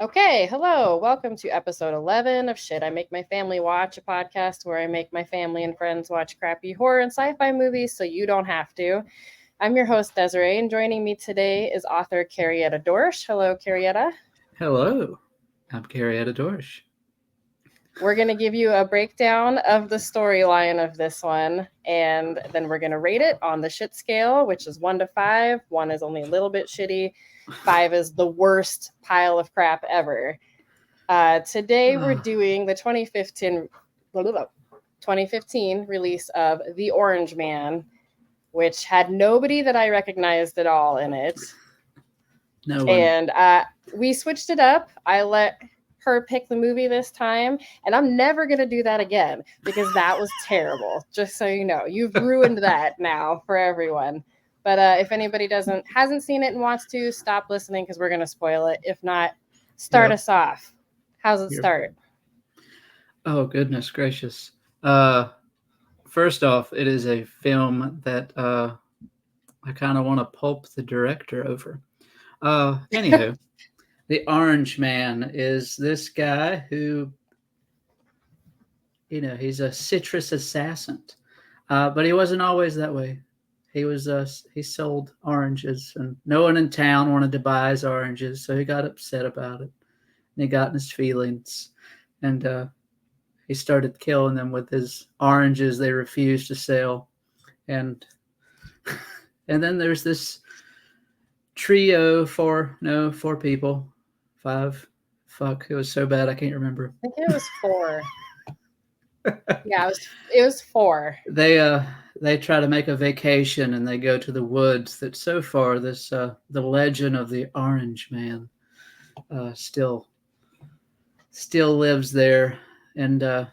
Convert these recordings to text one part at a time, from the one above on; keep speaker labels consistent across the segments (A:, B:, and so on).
A: Okay, hello. Welcome to episode 11 of Shit I Make My Family Watch, a podcast where I make my family and friends watch crappy horror and sci fi movies so you don't have to. I'm your host, Desiree, and joining me today is author Carrietta Dorsch. Hello, Carrietta.
B: Hello, I'm Carrietta Dorsch.
A: We're going to give you a breakdown of the storyline of this one, and then we're going to rate it on the shit scale, which is 1 to 5. 1 is only a little bit shitty, 5 is the worst pile of crap ever. Today we're doing the 2015 release of The Orange Man, which had nobody that I recognized at all in it.
B: No one.
A: And we switched it up. I let her pick the movie this time, and I'm never going to do that again because that was terrible. Just so you know, you've ruined that now for everyone. But if anybody hasn't seen it and wants to, stop listening because we're going to spoil it. If not, start us off. How's it start?
B: Oh, goodness gracious. First off, it is a film that I kind of want to pulp the director over. Anywho, The Orange Man is this guy who, he's a citrus assassin. But he wasn't always that way. He sold oranges, and no one in town wanted to buy his oranges, so he got upset about it. And he got in his feelings, and he started killing them with his oranges they refused to sell. And and then there's this trio, four people, five. Fuck, it was so bad I can't remember.
A: I think it was 4. Yeah, it was 4.
B: They try to make a vacation, and they go to the woods. That so far this the legend of the Orange Man still lives there. And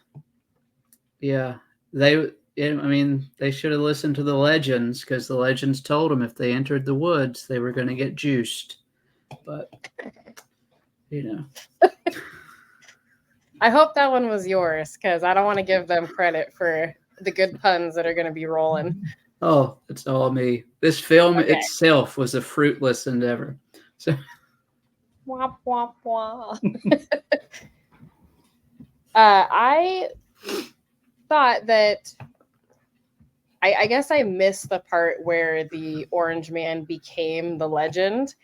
B: yeah, they should have listened to the legends, because the legends told them if they entered the woods they were going to get juiced. But
A: I hope that one was yours because I don't want to give them credit for the good puns that are going to be rolling.
B: Oh, it's all me. This film itself was a fruitless endeavor. So
A: womp womp womp. I thought that I guess I missed the part where the Orange Man became the legend,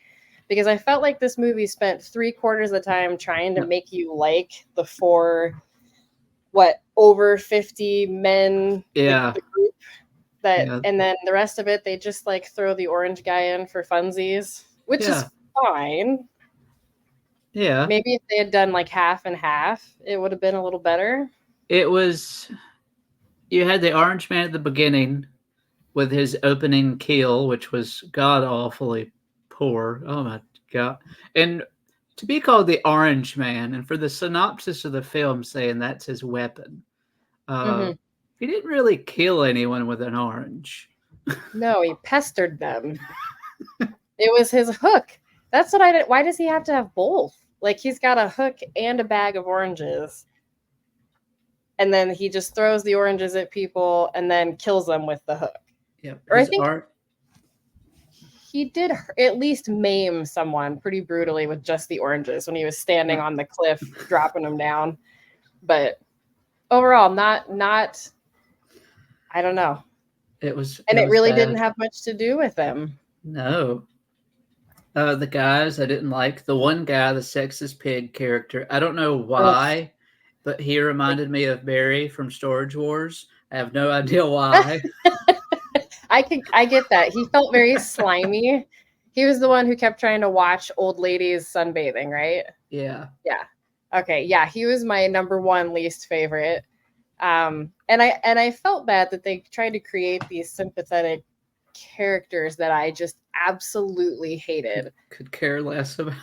A: because I felt like this movie spent 3/4 of the time trying to make you like the 4 over 50 men,
B: yeah,
A: the group and then the rest of it they just like throw the orange guy in for funsies, which is fine.
B: Yeah,
A: maybe if they had done like half and half, it would have been a little better.
B: It was, you had the Orange Man at the beginning with his opening kill, which was god awfully poor. Oh my god. And to be called the Orange Man, and for the synopsis of the film saying that's his weapon, he didn't really kill anyone with an orange.
A: No, he pestered them. It was his hook. That's what I did. Why does he have to have both? Like, he's got a hook and a bag of oranges, and then he just throws the oranges at people and then kills them with the hook.
B: Yep.
A: Or I think he did at least maim someone pretty brutally with just the oranges when he was standing on the cliff dropping them down. But overall, not I don't know. It really didn't have much to do with them.
B: No. The guys I didn't like. The one guy, the sexist pig character, I don't know why, but he reminded me of Barry from Storage Wars. I have no idea why.
A: I get that. He felt very slimy. He was the one who kept trying to watch old ladies sunbathing, right?
B: Yeah.
A: Yeah. Okay. Yeah, he was my number 1 least favorite. And I felt bad that they tried to create these sympathetic characters that I just absolutely hated.
B: Could care less about.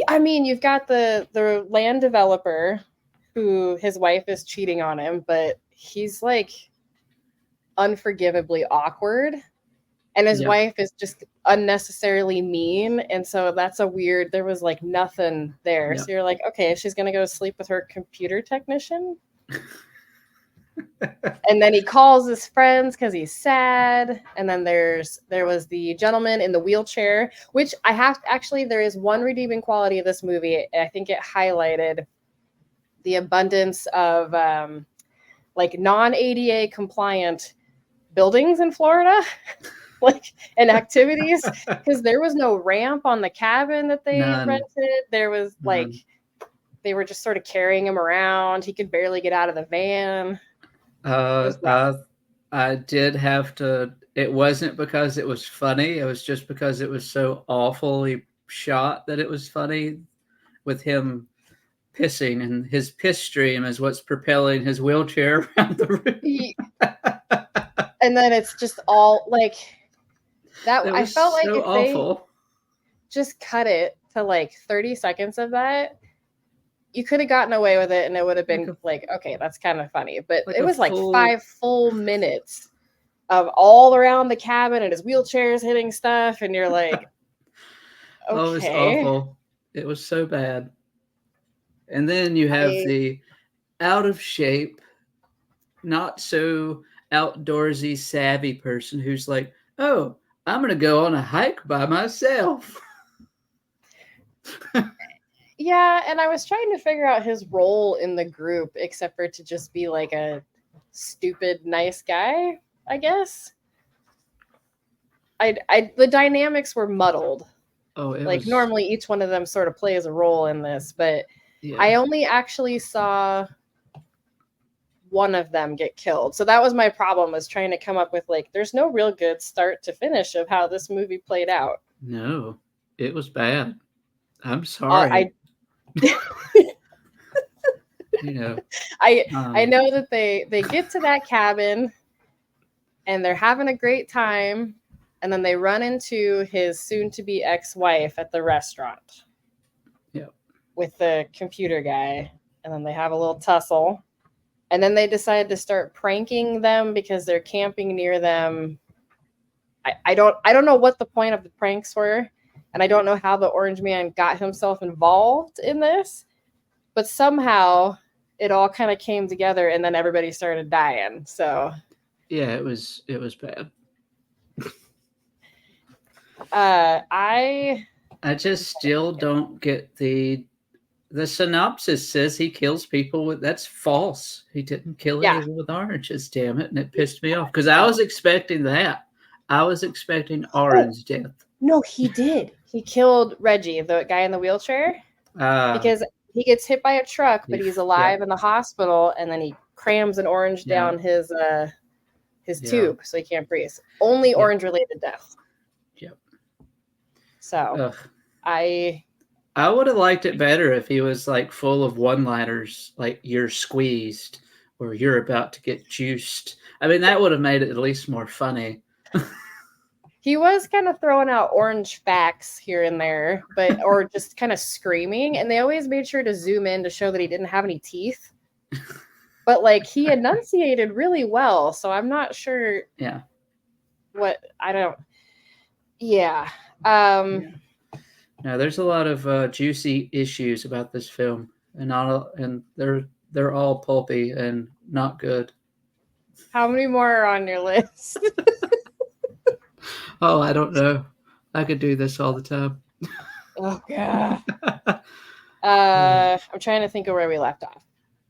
A: I mean, you've got the land developer who his wife is cheating on him, but he's like unforgivably awkward, and his wife is just unnecessarily mean, and so that's a weird, there was like nothing there. So you're like, okay, she's gonna go sleep with her computer technician. And then he calls his friends because he's sad. And then there was the gentleman in the wheelchair, which I have actually, there is one redeeming quality of this movie. I think it highlighted the abundance of like non-ADA compliant buildings in Florida. Like, and activities, because there was no ramp on the cabin that they
B: None.
A: rented. There was like,
B: None.
A: they were just sort of carrying him around. He could barely get out of the van.
B: I did have to. It wasn't because it was funny. It was just because it was so awfully shot that it was funny, with him pissing, and his piss stream is what's propelling his wheelchair around the room.
A: And then it's just all like that.
B: That
A: I
B: was
A: felt like
B: so
A: if
B: awful.
A: they just cut it to like 30 seconds of that, you could have gotten away with it and it would have been like, okay, that's kind of funny. But
B: Like
A: it
B: a
A: was like
B: full-
A: 5 full minutes of all around the cabin and his wheelchair's hitting stuff, and you're like,
B: Oh, it was
A: okay.
B: awful. It was so bad. And then you have the out of shape, not so outdoorsy savvy person who's like, oh, I'm going to go on a hike by myself.
A: Yeah, and I was trying to figure out his role in the group, except for to just be like a stupid, nice guy, I guess. The dynamics were muddled.
B: Oh, it
A: Like
B: was
A: normally each one of them sort of plays a role in this, but
B: yeah.
A: I only actually saw one of them get killed. So that was my problem, was trying to come up with like, there's no real good start to finish of how this movie played out.
B: No, it was bad. I'm sorry. You know,
A: I know that they get to that cabin and they're having a great time, and then they run into his soon-to-be ex-wife at the restaurant.
B: Yep.
A: With the computer guy, and then they have a little tussle, and then they decide to start pranking them because they're camping near them. I don't know what the point of the pranks were, and I don't know how the Orange Man got himself involved in this, but somehow it all kind of came together, and then everybody started dying. So
B: yeah, it was bad.
A: I
B: just still don't get the synopsis says he kills people with, that's false. He didn't kill anyone with oranges, damn it. And it pissed me off because I was expecting that. I was expecting orange death.
A: No, he did. He killed Reggie, the guy in the wheelchair, because he gets hit by a truck, but he's alive in the hospital, and then he crams an orange down his tube so he can't breathe. Only orange related death.
B: Yep.
A: So I
B: would have liked it better if he was like full of one-liners, like you're squeezed or you're about to get juiced. I mean, that would have made it at least more funny.
A: He was kind of throwing out orange facts here and there, or just kind of screaming. And they always made sure to zoom in to show that he didn't have any teeth. But like, he enunciated really well. So I'm not sure.
B: Yeah.
A: Yeah.
B: Now there's a lot of juicy issues about this film, and they're all pulpy and not good.
A: How many more are on your list?
B: Oh, I don't know. I could do this all the time.
A: Oh God. I'm trying to think of where we left off.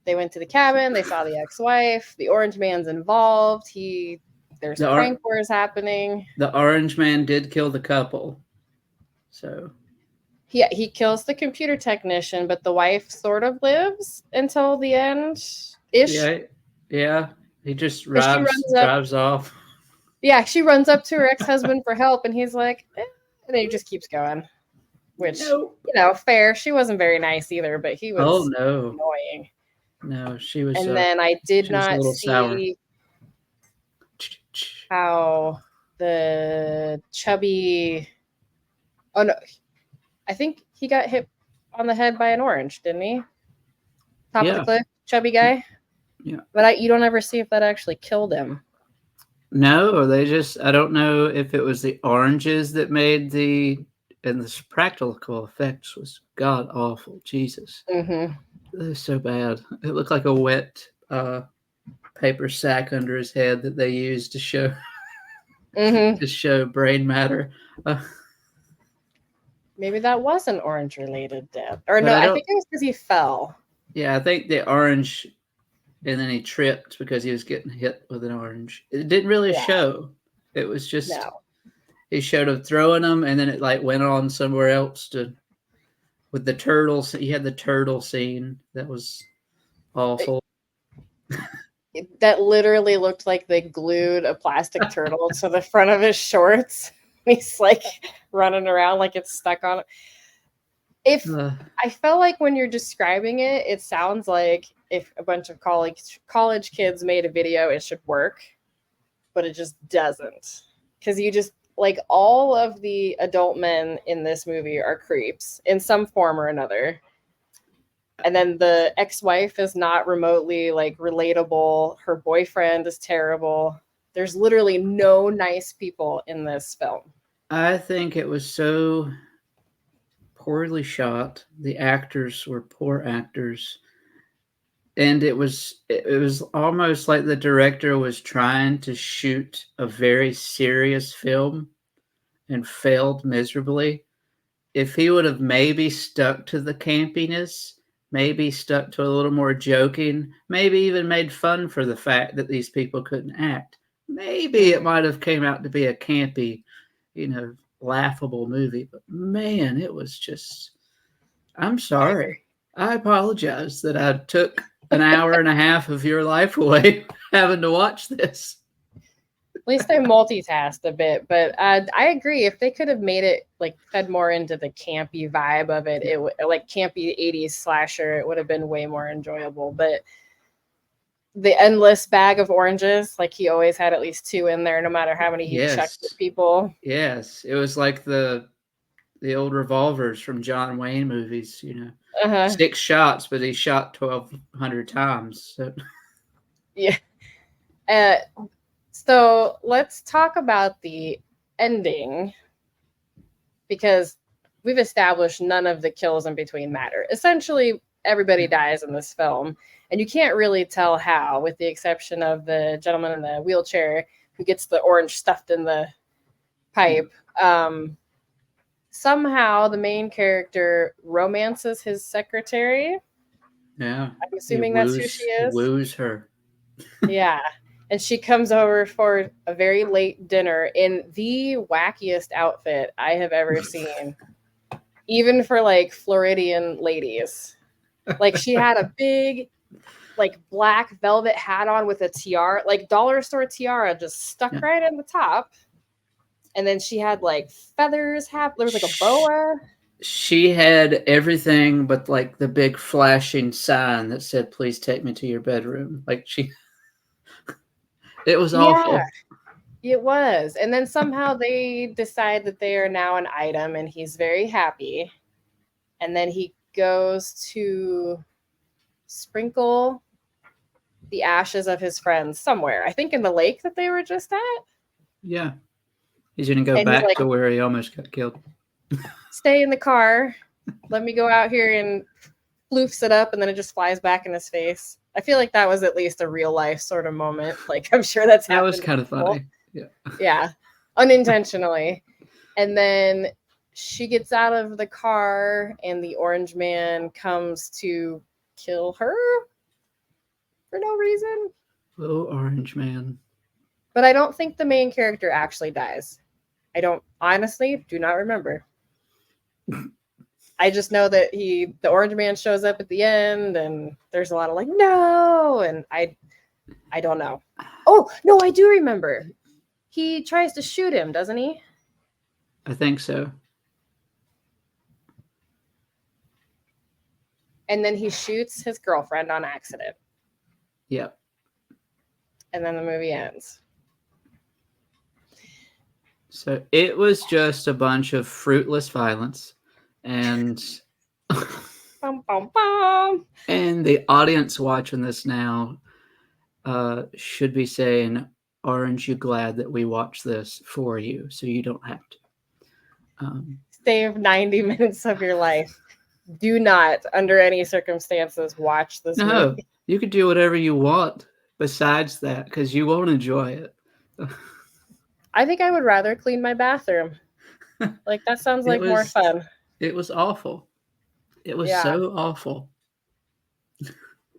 A: They went to the cabin. They saw the ex-wife. The Orange Man's involved. There's prank wars happening.
B: The Orange Man did kill the couple. So
A: he kills the computer technician, but the wife sort of lives until the end-ish.
B: Yeah. He just drives off.
A: Yeah, she runs up to her ex-husband for help, and he's like, and then he just keeps going. Which, fair. She wasn't very nice either, but he was annoying.
B: No, she was.
A: And then I did not see how the chubby. Oh no, I think he got hit on the head by an orange, didn't he? Top of the cliff, chubby guy.
B: Yeah,
A: but you don't ever see if that actually killed him.
B: No, or I don't know if it was the oranges that made and the practical effects was god awful. Jesus.
A: Mm-hmm.
B: It was so bad. It looked like a wet paper sack under his head that they used to show
A: Hmm.
B: to show brain matter.
A: Maybe that was an orange related death. Or
B: But
A: no,
B: I
A: I
B: don't.
A: think it was because he fell.
B: Yeah, I think the orange, and then he tripped because he was getting hit with an orange. It didn't really
A: Yeah.
B: show. It was just
A: No.
B: he showed him throwing them, and then it like went on somewhere else to with the turtles. He had the turtle scene that was awful.
A: That literally looked like they glued a plastic turtle to the front of his shorts. He's like running around like it's stuck on. If I felt like when you're describing it, it sounds like if a bunch of college kids made a video, it should work, but it just doesn't. Because you just like all of the adult men in this movie are creeps in some form or another. And then the ex-wife is not remotely like relatable. Her boyfriend is terrible. There's literally no nice people in this film.
B: I think it was so poorly shot. The actors were poor actors. And it was almost like the director was trying to shoot a very serious film and failed miserably. If he would have maybe stuck to the campiness, maybe stuck to a little more joking, maybe even made fun for the fact that these people couldn't act, maybe it might have came out to be a campy, laughable movie. But man, it was just, I'm sorry. I apologize that I took an hour and a half of your life away having to watch this.
A: At least I multitasked a bit, but I agree. If they could have made it like fed more into the campy vibe of it, like campy 80s slasher, it would have been way more enjoyable. But the endless bag of oranges, like he always had at least two in there, no matter how many he chucked at people.
B: Yes, it was like the old revolvers from John Wayne movies. 6 shots, but he shot 1,200 times. So.
A: Yeah. So let's talk about the ending, because we've established none of the kills in between matter. Essentially, everybody dies in this film, and you can't really tell how, with the exception of the gentleman in the wheelchair who gets the orange stuffed in the pipe. Somehow the main character romances his secretary.
B: Yeah.
A: I'm assuming that's who she is.
B: Woos her.
A: Yeah. And she comes over for a very late dinner in the wackiest outfit I have ever seen, even for like Floridian ladies. Like she had a big, like black velvet hat on with a tiara, like dollar store tiara, just stuck right in the top. And then she had like feathers. There was like a boa.
B: She had everything but like the big flashing sign that said, "Please take me to your bedroom." Like it was awful.
A: Yeah, it was. And then somehow they decide that they are now an item, and he's very happy. And then he goes to sprinkle the ashes of his friends somewhere. I think in the lake that they were just at.
B: Yeah. He's going to go back to where he almost got killed.
A: Stay in the car. Let me go out here, and floofs it up, and then it just flies back in his face. I feel like that was at least a real life sort of moment. Like I'm sure that
B: was kind of funny. Yeah.
A: Yeah. Unintentionally. And then she gets out of the car, and the orange man comes to kill her for no reason.
B: Little orange man.
A: But I don't think the main character actually dies. I honestly do not remember. I just know that the orange man shows up at the end, and there's a lot of like, no, and I don't know. Oh, no, I do remember. He tries to shoot him, doesn't he?
B: I think so.
A: And then he shoots his girlfriend on accident.
B: Yep.
A: And then the movie ends.
B: So it was just a bunch of fruitless violence, and
A: bum, bum, bum.
B: And the audience watching this now should be saying, "Aren't you glad that we watched this for you, so you don't have to?"
A: Save 90 minutes of your life. Do not, under any circumstances, watch this movie.
B: You could do whatever you want. besides that, because you won't enjoy it.
A: I think I would rather clean my bathroom. Like that sounds
B: It
A: like more
B: was
A: fun.
B: it was awful. It was
A: Yeah.
B: so awful.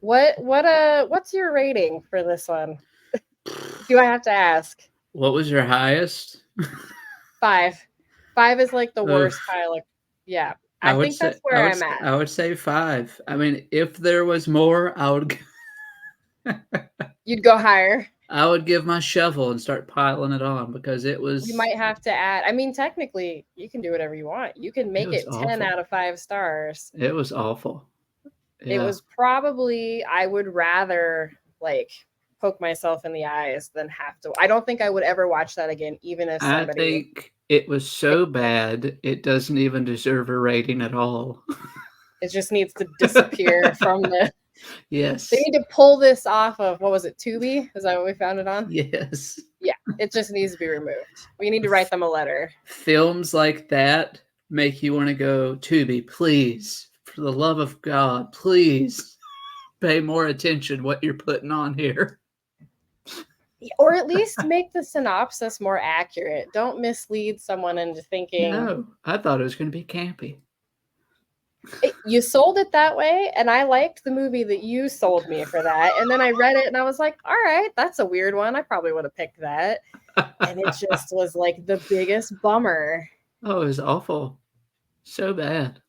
A: What's your rating for this one? Do I have to ask?
B: What was your highest?
A: 5. 5 is like the
B: Ugh.
A: worst Tyler. Yeah.
B: I
A: I
B: would
A: think
B: say
A: that's where I'm at.
B: I would say 5. I mean, if there was more,
A: You'd go higher.
B: I would give my shovel and start piling it on because
A: You
B: it
A: might have to add. I mean, technically, you can do whatever you want. You can make
B: was
A: it 10
B: awful.
A: out of 5 stars.
B: It was awful.
A: It
B: Yeah.
A: was probably, I would rather like poke myself in the eyes than have to. I don't think I would ever watch that again, even if
B: I
A: somebody.
B: think it was so bad it doesn't even deserve a rating at all.
A: It just needs to disappear from the.
B: Yes.
A: They need to pull this off of, what was it, Tubi? Is that what we found it on?
B: Yes.
A: Yeah, it just needs to be removed. We need to write them a letter.
B: Films like that make you want to go, Tubi, please, for the love of God, please pay more attention what you're putting on here.
A: Or at least make the synopsis more accurate. Don't mislead someone into thinking.
B: No, I thought it was going to be campy.
A: You sold it that way, and I liked the movie that you sold me for that. And then I read it, and I was like, all right, that's a weird one. I probably would have picked that. And it just was like the biggest bummer.
B: Oh, it was awful. So bad.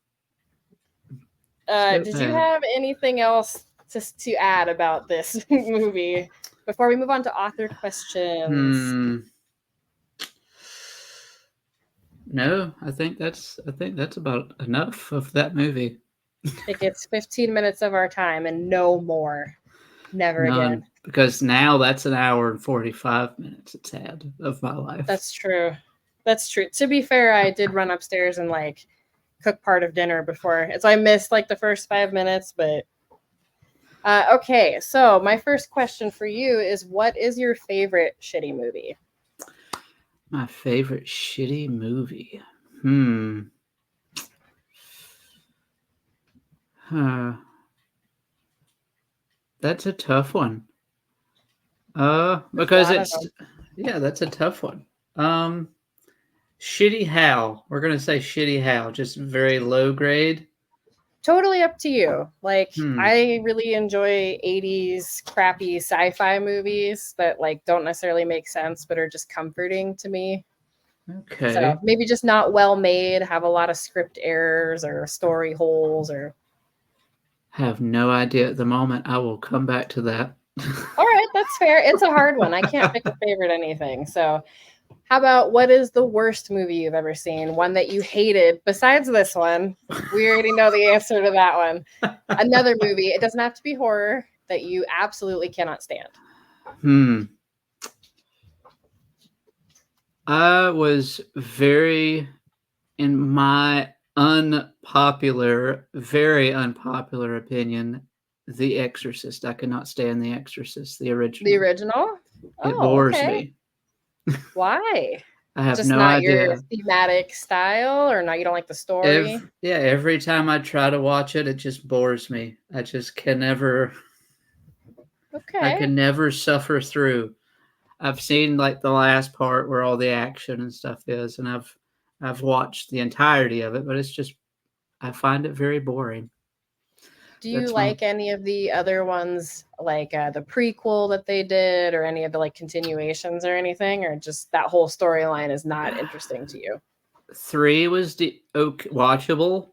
B: So
A: Did
B: bad.
A: you have anything else to add about this movie before we move on to author questions?
B: No, I think that's about enough of that movie.
A: It gets 15 minutes of our time and no more. Never
B: None,
A: again.
B: because now that's an hour and 45 minutes it's had of my life.
A: That's true. That's true. To be fair, I did run upstairs and like cook part of dinner before. So I missed like the first 5 minutes, but okay. So my first question for you is, what is your favorite shitty movie?
B: My favorite shitty movie. That's a tough one. Because that's a tough one. Shitty Hal. We're gonna say Shitty Hal, just very low grade.
A: Totally up to you. Like, I really enjoy 80s crappy sci-fi movies that like don't necessarily make sense but are just comforting to me.
B: Okay.
A: So maybe just not well made, have a lot of script errors or story holes or.
B: Have no idea at the moment. I will come back to that.
A: All right, that's fair. It's a hard one. I can't pick a favorite anything. So how about, what is the worst movie you've ever seen? One that you hated besides this one. We already know the answer to that one. Another movie. It doesn't have to be horror, that you absolutely cannot stand.
B: I was very, in my very unpopular opinion, The Exorcist. I could not stand The Exorcist, the original.
A: The original?
B: It bores me.
A: Why?
B: I have
A: Just
B: no
A: not
B: idea.
A: your thematic style, or not, you don't like the story?
B: Every time I try to watch it, it just bores me. I just can never.
A: Okay.
B: I can never suffer through. I've seen like the last part where all the action and stuff is, and I've watched the entirety of it, but it's just, I find it very boring.
A: Do you like any of the other ones, like the prequel that they did, or any of the like continuations or anything, or just that whole storyline is not interesting to you?
B: 3 was watchable.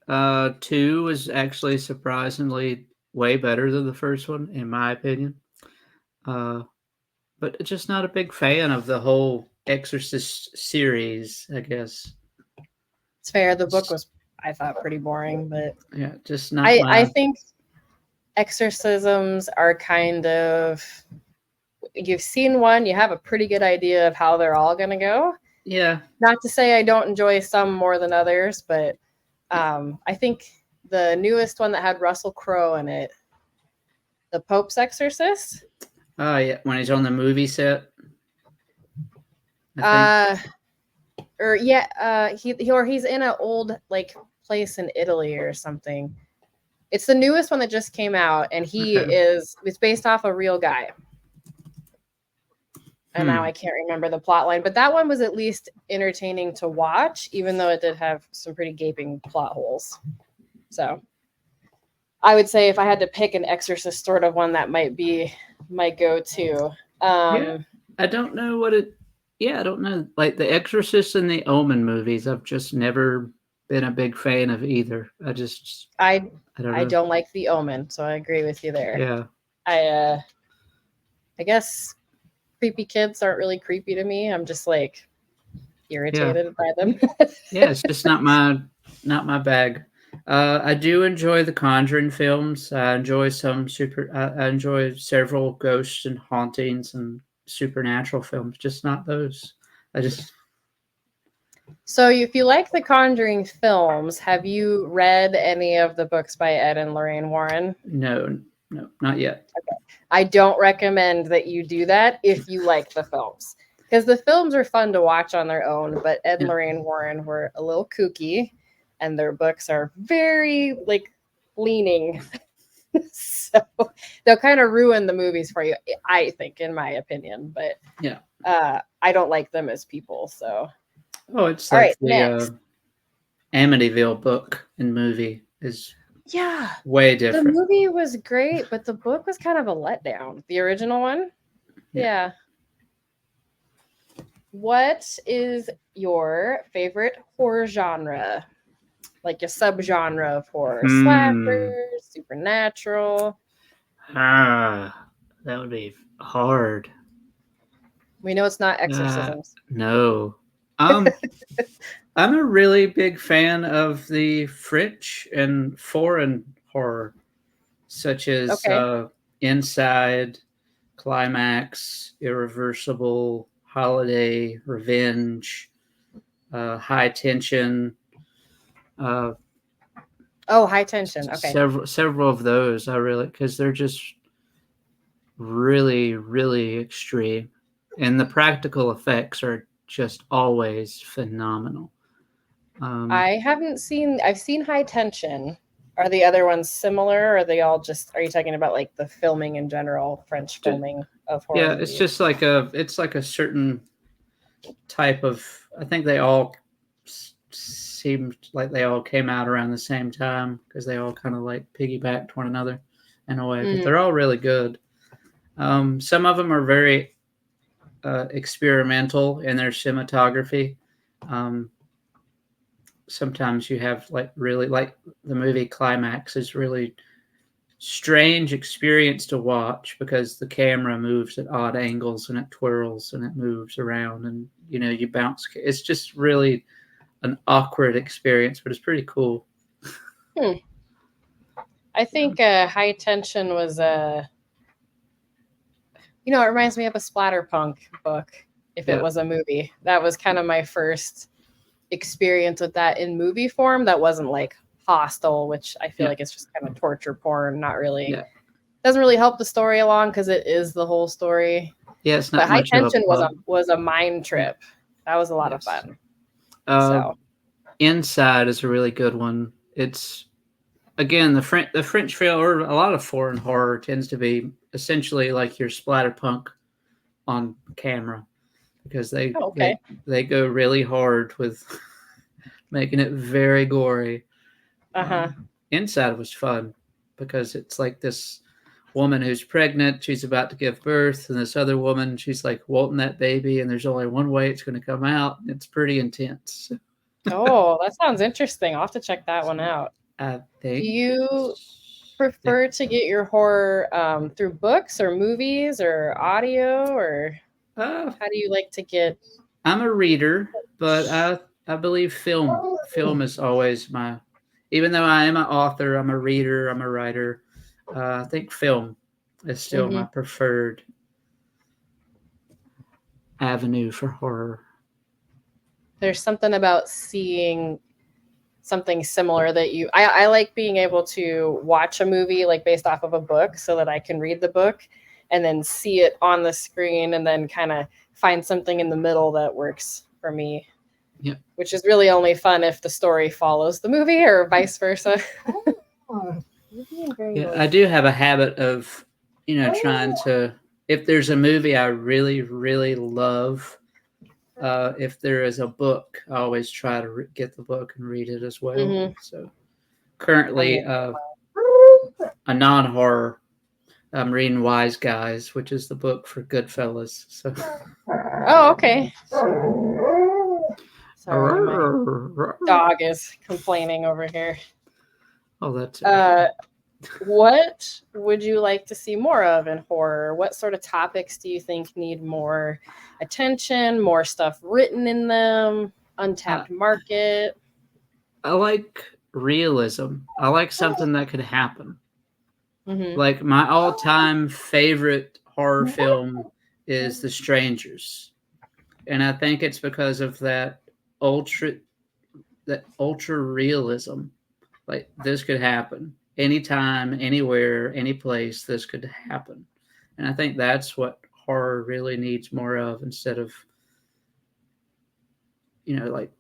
B: 2 was actually surprisingly way better than the first one, in my opinion. But just not a big fan of the whole Exorcist series, I guess.
A: It's fair. The book was, I thought, pretty boring, but
B: yeah, just not.
A: I think exorcisms are kind of, you've seen one, you have a pretty good idea of how they're all going to go.
B: Yeah.
A: Not to say I don't enjoy some more than others, but I think the newest one that had Russell Crowe in it, The Pope's Exorcist.
B: Oh yeah, when he's on the movie set.
A: He's in an old like place in Italy or something. It's the newest one that just came out, and it's based off a real guy. And now I can't remember the plot line, but that one was at least entertaining to watch, even though it did have some pretty gaping plot holes. So I would say if I had to pick an Exorcist sort of one, that might be my go-to.
B: I don't know I don't know. Like the Exorcist and the Omen movies, I've just never been a big fan of either. I
A: don't like the Omen, so I agree with you there.
B: Yeah.
A: I guess creepy kids aren't really creepy to me. I'm just like irritated by them.
B: Yeah, it's just not my bag. I do enjoy the Conjuring films. I enjoy I enjoy several ghosts and hauntings and supernatural films, just not those.
A: So if you like the Conjuring films, have you read any of the books by Ed and Lorraine Warren?
B: No, not yet.
A: Okay. I don't recommend that you do that if you like the films, because the films are fun to watch on their own, but Ed and Lorraine Warren were a little kooky, and their books are very leaning. So they'll kind of ruin the movies for you, I think, in my opinion. But I don't like them as people. So
B: it's like the Amityville book and movie is way different.
A: The movie was great, but the book was kind of a letdown. The original one, yeah. What is your favorite horror genre? Like a subgenre of horror, slappers, supernatural.
B: That would be hard.
A: We know it's not exorcisms.
B: No. I'm a really big fan of the French and foreign horror, such as Inside, Climax, Irreversible, Holiday, Revenge, High Tension.
A: High Tension. Okay.
B: Several of those because they're just really, really extreme, and the practical effects are just always phenomenal.
A: I've seen High Tension. Are the other ones similar? Or are they all are you talking about like the filming in general, French filming of horror?
B: Yeah, it's just like a certain type of, I think they all seemed like they all came out around the same time because they all kind of piggybacked one another in a way, but they're all really good. Some of them are very experimental in their cinematography. Sometimes you have really the movie Climax is really strange experience to watch because the camera moves at odd angles and it twirls and it moves around and you bounce. It's just really an awkward experience, but it's pretty cool.
A: I think High Tension was it reminds me of a Splatterpunk book. If it was a movie, that was kind of my first experience with that in movie form. That wasn't like Hostel, which I feel like it's just kind of torture porn. Not really. Doesn't really help the story along because it is the whole story.
B: Yeah, it's not.
A: But High Tension was a mind trip. That was a lot of fun.
B: Inside is a really good one. It's again the French film or a lot of foreign horror tends to be essentially like your splatterpunk on camera because they go really hard with making it very gory. Inside was fun because it's like this woman who's pregnant, she's about to give birth, and this other woman, she's like wanting that baby, and there's only one way it's going to come out. It's pretty intense.
A: Oh, that sounds interesting. I'll have to check that one out.
B: I think.
A: Do you prefer to get your horror through books or movies or audio, or how do you like to get?
B: I'm a reader, but I believe film. Film is always even though I am an author, I'm a reader, I'm a writer. I think film is still my preferred avenue for horror.
A: There's something about seeing something similar that I like being able to watch a movie based off of a book so that I can read the book and then see it on the screen and then kind of find something in the middle that works for me.
B: Yeah.
A: Which is really only fun if the story follows the movie or vice versa. being very
B: Yeah,
A: noisy.
B: I do have a habit of, trying to. If there's a movie I really, really love, if there is a book, I always try to get the book and read it as well.
A: Mhm.
B: So
A: I'm
B: currently,
A: the
B: a non-horror, I'm reading Wise Guys, which is the book for Goodfellas. So.
A: Oh, okay. Sorry, my dog is complaining over here.
B: Oh, that's
A: What would you like to see more of in horror? What sort of topics do you think need more attention, more stuff written in them, untapped market?
B: I like realism. I like something that could happen.
A: Mm-hmm.
B: Like my all-time favorite horror film is The Strangers. And I think it's because of that ultra realism. Like this could happen anytime, anywhere, any place. This could happen, and I think that's what horror really needs more of, instead of like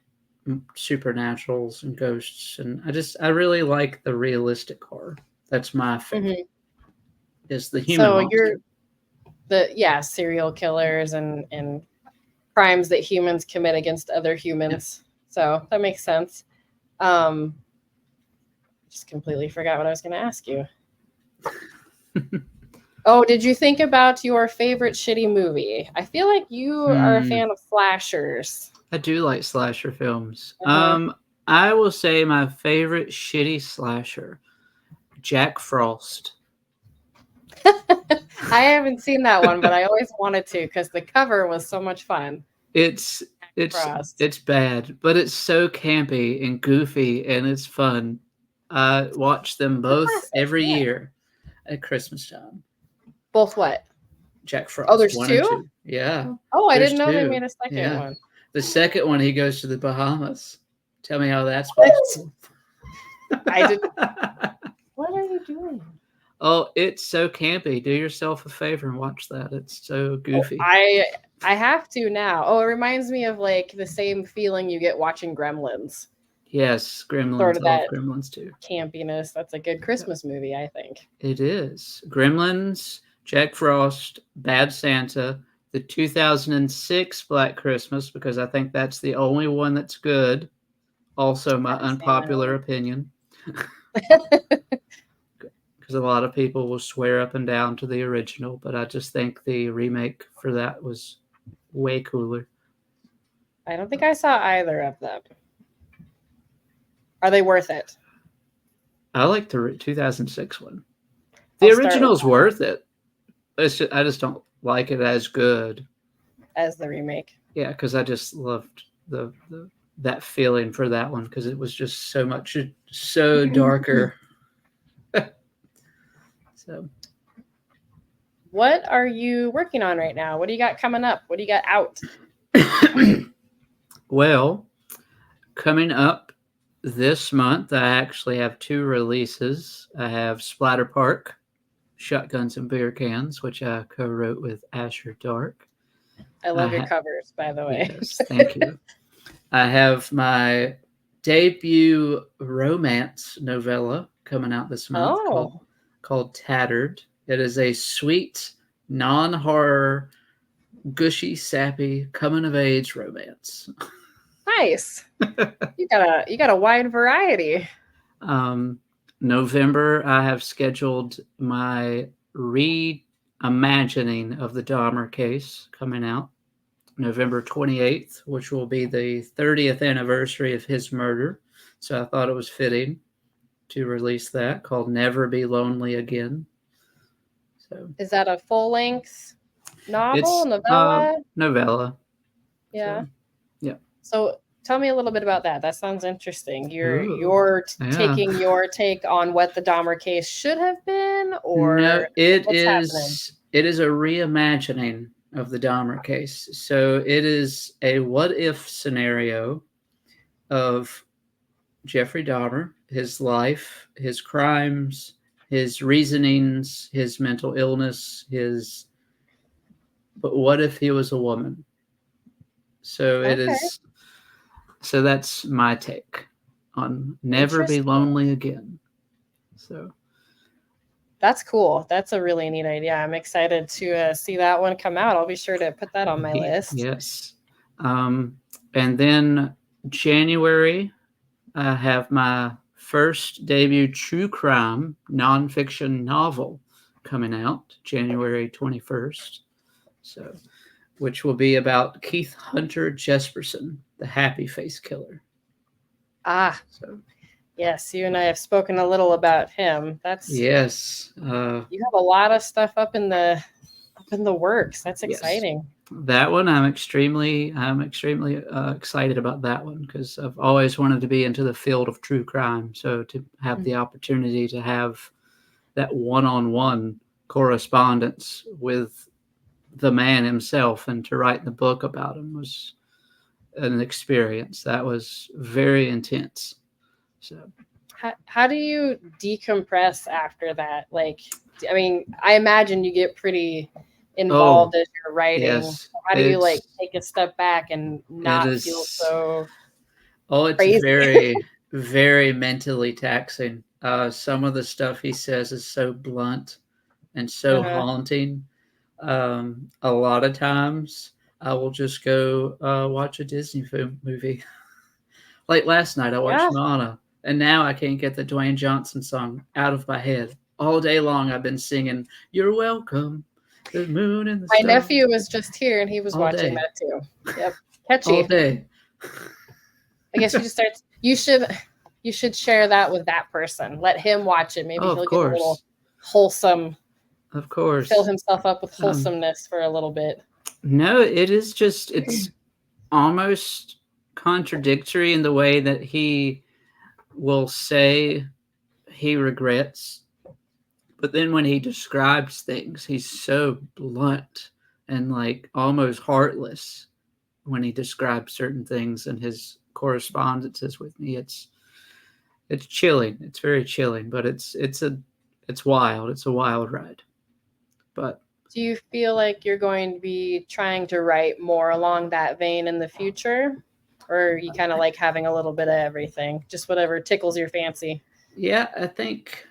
B: supernaturals and ghosts. And I really like the realistic horror. That's my favorite.
A: Mm-hmm.
B: Is the human monster.
A: You're serial killers and crimes that humans commit against other humans. Yeah. So that makes sense. Just completely forgot what I was going to ask you. Oh, did you think about your favorite shitty movie? I feel like you are a fan of slashers.
B: I do like slasher films. I will say my favorite shitty slasher, Jack Frost.
A: I haven't seen that one, but I always wanted to because the cover was so much fun.
B: It's bad, but it's so campy and goofy, and it's fun. I watch them both every year at Christmas time.
A: Both what?
B: Jack Frost.
A: Oh, there's two?
B: Yeah.
A: Oh, I didn't know they made a second one.
B: The second one, he goes to the Bahamas. Tell me how that's possible.
A: I did. What are you doing?
B: Oh, it's so campy. Do yourself a favor and watch that. It's so goofy.
A: I have to now. Oh, it reminds me of like the same feeling you get watching Gremlins.
B: Yes, Gremlins. Sort of that Gremlins too.
A: Campiness. That's a good Christmas movie, I think.
B: It is. Gremlins, Jack Frost, Bad Santa, the 2006 Black Christmas, because I think that's the only one that's good. Also, my unpopular opinion. Because a lot of people will swear up and down to the original, but I just think the remake for that was way cooler.
A: I don't think I saw either of them. Are they worth it?
B: I like the 2006 one. The original's worth it. I just don't like it as good
A: as the remake.
B: Yeah, because I just loved that feeling for that one, because it was just so darker. So,
A: what are you working on right now? What do you got coming up? What do you got out?
B: Well, coming up this month, I actually have 2 releases. I have Splatter Park, Shotguns and Beer Cans, which I co-wrote with Asher Dark.
A: I love your covers, by the way.
B: Yes, thank you. I have my debut romance novella coming out this month called Tattered. It is a sweet, non-horror, gushy, sappy, coming-of-age romance.
A: Nice. You got a wide variety.
B: November, I have scheduled my reimagining of the Dahmer case coming out. November 28th, which will be the 30th anniversary of his murder. So I thought it was fitting to release that, called Never Be Lonely Again. So,
A: is that a full-length novel, novella?
B: Novella.
A: Yeah.
B: So, yeah.
A: So tell me a little bit about that. That sounds interesting. You're taking your take on what the Dahmer case should have been, or
B: no, it is a reimagining of the Dahmer case. So it is a what-if scenario of Jeffrey Dahmer, his life, his crimes, his reasonings, his mental illness, but what if he was a woman? So it is. So that's my take on Never Be Lonely Again. So
A: That's cool. That's a really neat idea. I'm excited to see that one come out. I'll be sure to put that on my list.
B: Yes. And then January, I have my first debut true crime nonfiction novel coming out January 21st. So, which will be about Keith Hunter Jesperson, the Happy Face Killer.
A: Ah,
B: So,
A: yes, you and I have spoken a little about him.
B: yes.
A: You have a lot of stuff up in the works. That's
B: Yes.
A: exciting.
B: That one, I'm extremely excited about that one because I've always wanted to be into the field of true crime. So to have the opportunity to have that one-on-one correspondence with the man himself and to write the book about him was an experience that was very intense. So
A: how do you decompress after that? Like, I mean, I imagine you get pretty involved as you're writing.
B: Yes,
A: how do you like take a step back and not feel so
B: it's
A: crazy?
B: very, very mentally taxing. Some of the stuff he says is so blunt and so haunting. A lot of times I will just go watch a Disney movie. Like last night I watched Moana, and now I can't get the Dwayne Johnson song out of my head. All day long I've been singing "You're Welcome," the moon and the stars.
A: My nephew was just here and he was watching that too. Yep, catchy.
B: All day.
A: I guess you just start. You should share that with that person. Let him watch it. Maybe he'll get a little wholesome.
B: Of course.
A: Fill himself up with wholesomeness for a little bit.
B: No, it's almost contradictory in the way that he will say he regrets, but then when he describes things, he's so blunt and like almost heartless when he describes certain things in his correspondences with me. It's chilling. It's very chilling, but it's wild. It's a wild ride. But
A: do you feel like you're going to be trying to write more along that vein in the future? Or are you kind of like having a little bit of everything, just whatever tickles your fancy?
B: Yeah, I think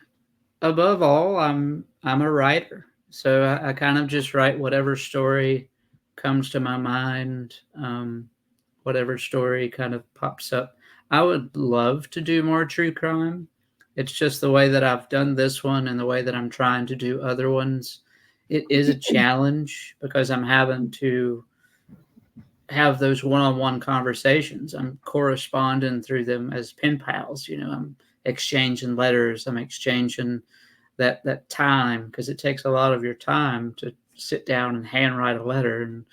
B: above all, I'm a writer. So I kind of just write whatever story comes to my mind, whatever story kind of pops up. I would love to do more true crime. It's just the way that I've done this one and the way that I'm trying to do other ones. It is a challenge because I'm having to have those one-on-one conversations. I'm corresponding through them as pen pals. I'm exchanging letters. I'm exchanging that time because it takes a lot of your time to sit down and handwrite a letter and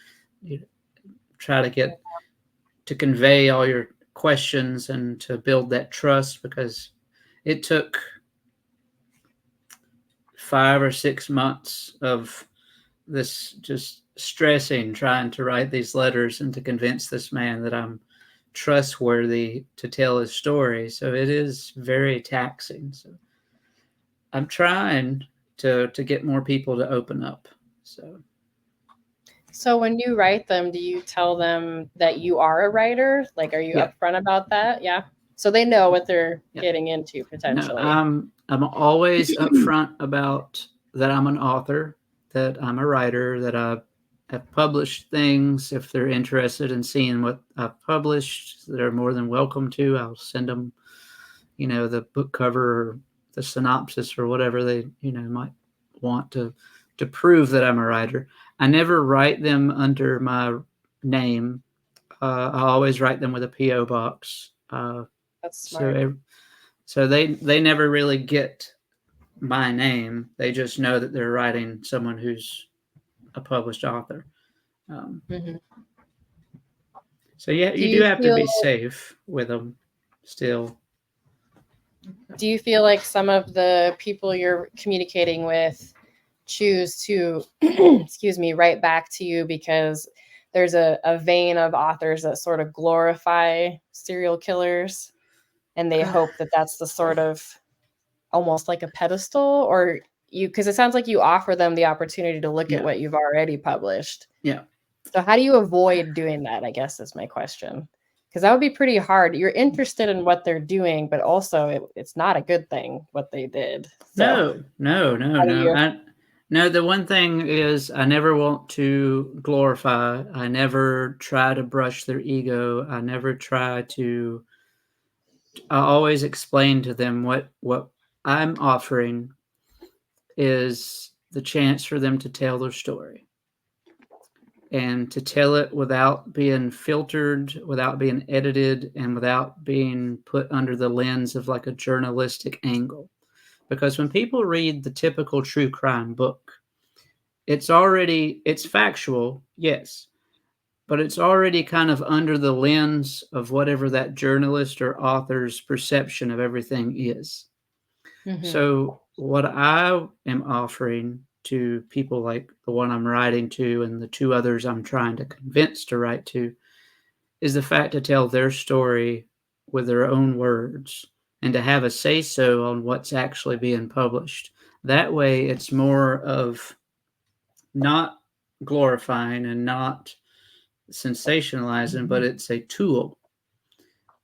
B: try to get to convey all your questions and to build that trust, because it took 5 or 6 months of this just stressing, trying to write these letters and to convince this man that I'm trustworthy to tell his story. So it is very taxing. So I'm trying to get more people to open up.
A: So when you write them, do you tell them that you are a writer? Like, are you upfront about that? Yeah. So they know what they're getting into potentially.
B: No, I'm always upfront about that I'm an author, that I'm a writer, that I have published things. If they're interested in seeing what I've published, they're more than welcome to. I'll send them, the book cover or the synopsis or whatever they, might want to prove that I'm a writer. I never write them under my name. I always write them with a P.O. box.
A: That's smart.
B: So they never really get my name. They just know that they're writing someone who's a published author. So yeah, you do have to be safe with them still.
A: Do you feel like some of the people you're communicating with choose to, write back to you because there's a vein of authors that sort of glorify serial killers and they hope that that's the sort of almost like a pedestal, or because it sounds like you offer them the opportunity to look at what you've already published.
B: Yeah.
A: So how do you avoid doing that, I guess is my question. because that would be pretty hard. You're interested in what they're doing, but also it's not a good thing what they did. So how do you?
B: No, the one thing is I never want to glorify. I never try to brush their ego. I never try to. I always explain to them what I'm offering is the chance for them to tell their story and to tell it without being filtered, without being edited, and without being put under the lens of like a journalistic angle. Because when people read the typical true crime book, it's factual, yes, but it's already kind of under the lens of whatever that journalist or author's perception of everything is. So what I am offering to people like the one I'm writing to and the two others I'm trying to convince to write to is the fact to tell their story with their own words and to have a say-so on what's actually being published. That way it's more of not glorifying and not sensationalizing, but it's a tool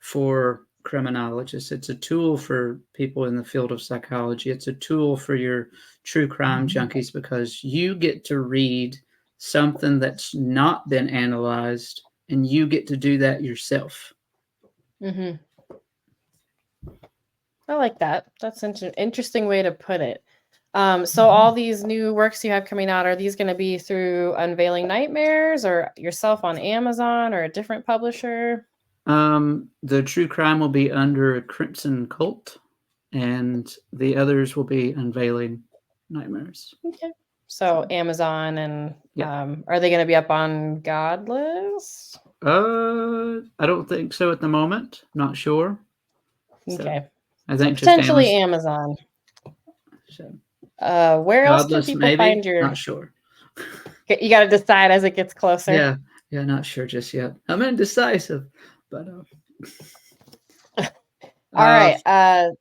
B: for criminologists. It's a tool for people in the field of psychology. It's a tool for your true crime junkies because you get to read something that's not been analyzed and you get to do that yourself.
A: I like that. That's an interesting way to put it. So all these new works you have coming out, are these going to be through Unveiling Nightmares or yourself on Amazon or a different publisher?
B: The true crime will be under Crimson Cult, and the others will be Unveiling Nightmares.
A: Okay. So Amazon and are they going to be up on Godless?
B: I don't think so at the moment. Not sure.
A: Okay.
B: I think
A: so potentially just Amazon.
B: So,
A: where else can people
B: maybe?
A: Find your?
B: Not sure.
A: You got to decide as it gets closer.
B: Yeah, not sure just yet. I'm indecisive, but.
A: All right.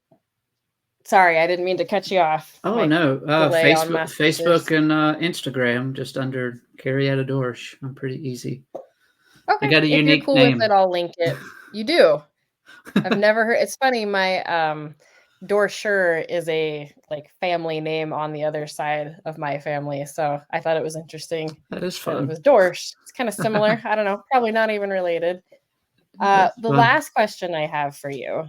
A: Sorry, I didn't mean to cut you off.
B: Oh no, Facebook and Instagram just under Carietta Dorsch. I'm pretty easy.
A: Okay.
B: I got a unique
A: cool
B: name.
A: With it, I'll link it. You do. I've never heard. It's funny. My Dorscher is a family name on the other side of my family, so I thought it was interesting.
B: That is fun.
A: It was Dorsch. It's kind of similar. I don't know. Probably not even related. The last question I have for you.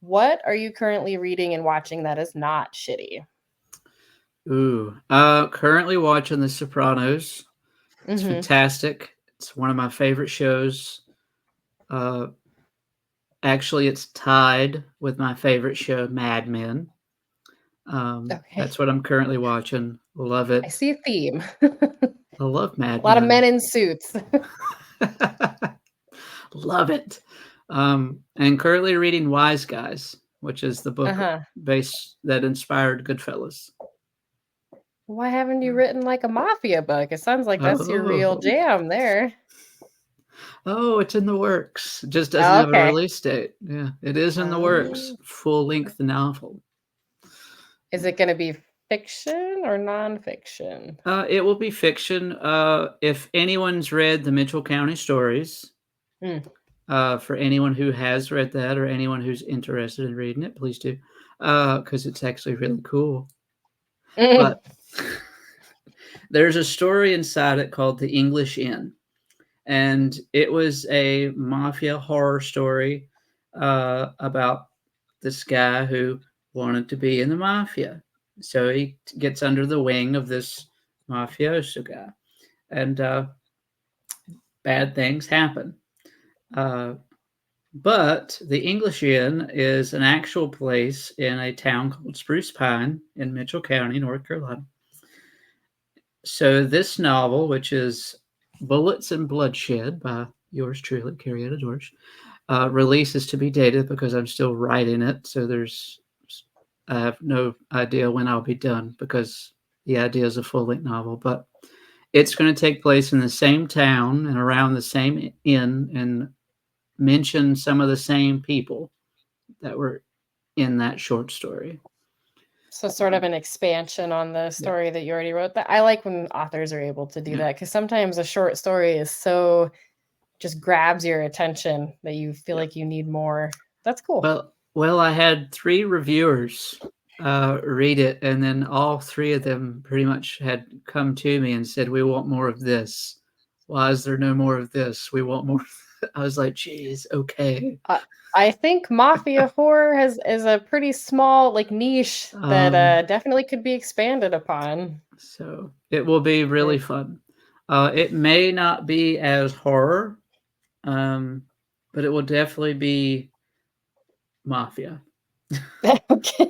A: What are you currently reading and watching that is not shitty?
B: Ooh, currently watching The Sopranos. It's fantastic. It's one of my favorite shows. Actually, it's tied with my favorite show, Mad Men. That's what I'm currently watching. Love it.
A: I see a theme.
B: I love Mad Men.
A: A lot of men in suits.
B: Love it. And currently reading Wise Guys, which is the book that inspired Goodfellas.
A: Why haven't you written like a mafia book? It sounds like that's your real jam there.
B: Oh, it's in the works. Just doesn't have a release date. Yeah, it is in the works. Full-length novel.
A: Is it going to be fiction or nonfiction?
B: It will be fiction. If anyone's read the Mitchell County Stories, for anyone who has read that or anyone who's interested in reading it, please do, because it's actually really cool. But there's a story inside it called The English Inn. And it was a mafia horror story about this guy who wanted to be in the mafia. So he gets under the wing of this mafioso guy. And bad things happen. But the English Inn is an actual place in a town called Spruce Pine in Mitchell County, North Carolina. So this novel, which is Bullets and Bloodshed by yours truly, Carietta Dorsch, release is to be dated because I'm still writing it. So I have no idea when I'll be done because the idea is a full-length novel. But it's going to take place in the same town and around the same inn and mention some of the same people that were in that short story.
A: So sort of an expansion on the story that you already wrote. That I like when authors are able to do that because sometimes a short story is so just grabs your attention that you feel like you need more. That's cool.
B: Well, I had 3 reviewers read it, and then all 3 of them pretty much had come to me and said, "We want more of this. Why is there no more of this? We want more." I was like, "Geez, okay."
A: I think mafia horror is a pretty small like niche that definitely could be expanded upon.
B: So it will be really fun. It may not be as horror, but it will definitely be mafia.
A: Okay.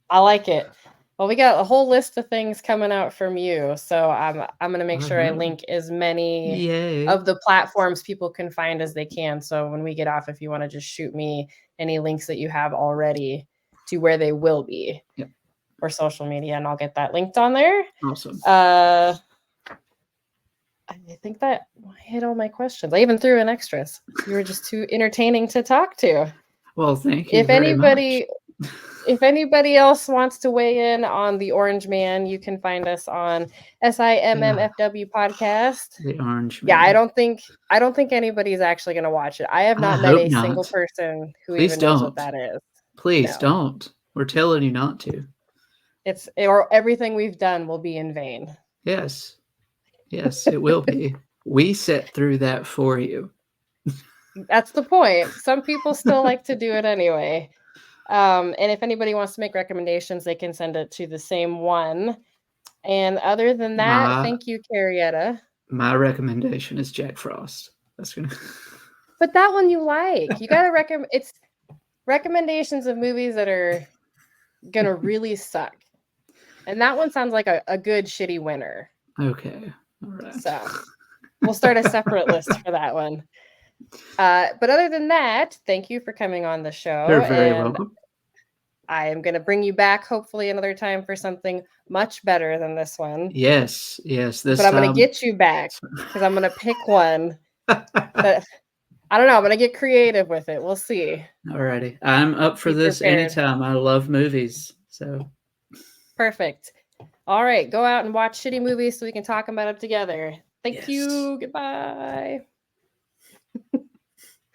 A: I like it. Well, we got a whole list of things coming out from you, so I'm gonna make sure I link as many
B: Yay.
A: of the platforms people can find as they can. So when we get off, if you want to just shoot me any links that you have already to where they will be,
B: Yep.
A: or social media, and I'll get that linked on there.
B: Awesome.
A: I think that hit all my questions. I even threw in extras. You were just too entertaining to talk to.
B: Well, thank you very much.
A: If anybody else wants to weigh in on The Orange Man, you can find us on SIMMFW podcast.
B: The Orange Man.
A: Yeah, I don't think anybody's actually going to watch it. I have not met a single person who even knows what that is.
B: Please don't. We're telling you not to.
A: Or everything we've done will be in vain.
B: Yes. Yes, it will be. We sit through that for you.
A: That's the point. Some people still like to do it anyway. And if anybody wants to make recommendations, they can send it to the same one. And other than that, thank you, Carrietta.
B: My recommendation is Jack Frost. That's gonna.
A: But that one you like. You gotta recommend. It's recommendations of movies that are gonna really suck. And that one sounds like a good shitty winner.
B: Okay. All right.
A: So we'll start a separate list for that one. But other than that, thank you for coming on the show.
B: You're very welcome.
A: I am going to bring you back hopefully another time for something much better than this one.
B: Yes. But
A: I'm going to get you back because I'm going to pick one that I don't know. I'm going to get creative with it. We'll see.
B: Alrighty. I'm up for this anytime. I love movies. So
A: perfect. All right. Go out and watch shitty movies so we can talk about them together. Thank you. Goodbye.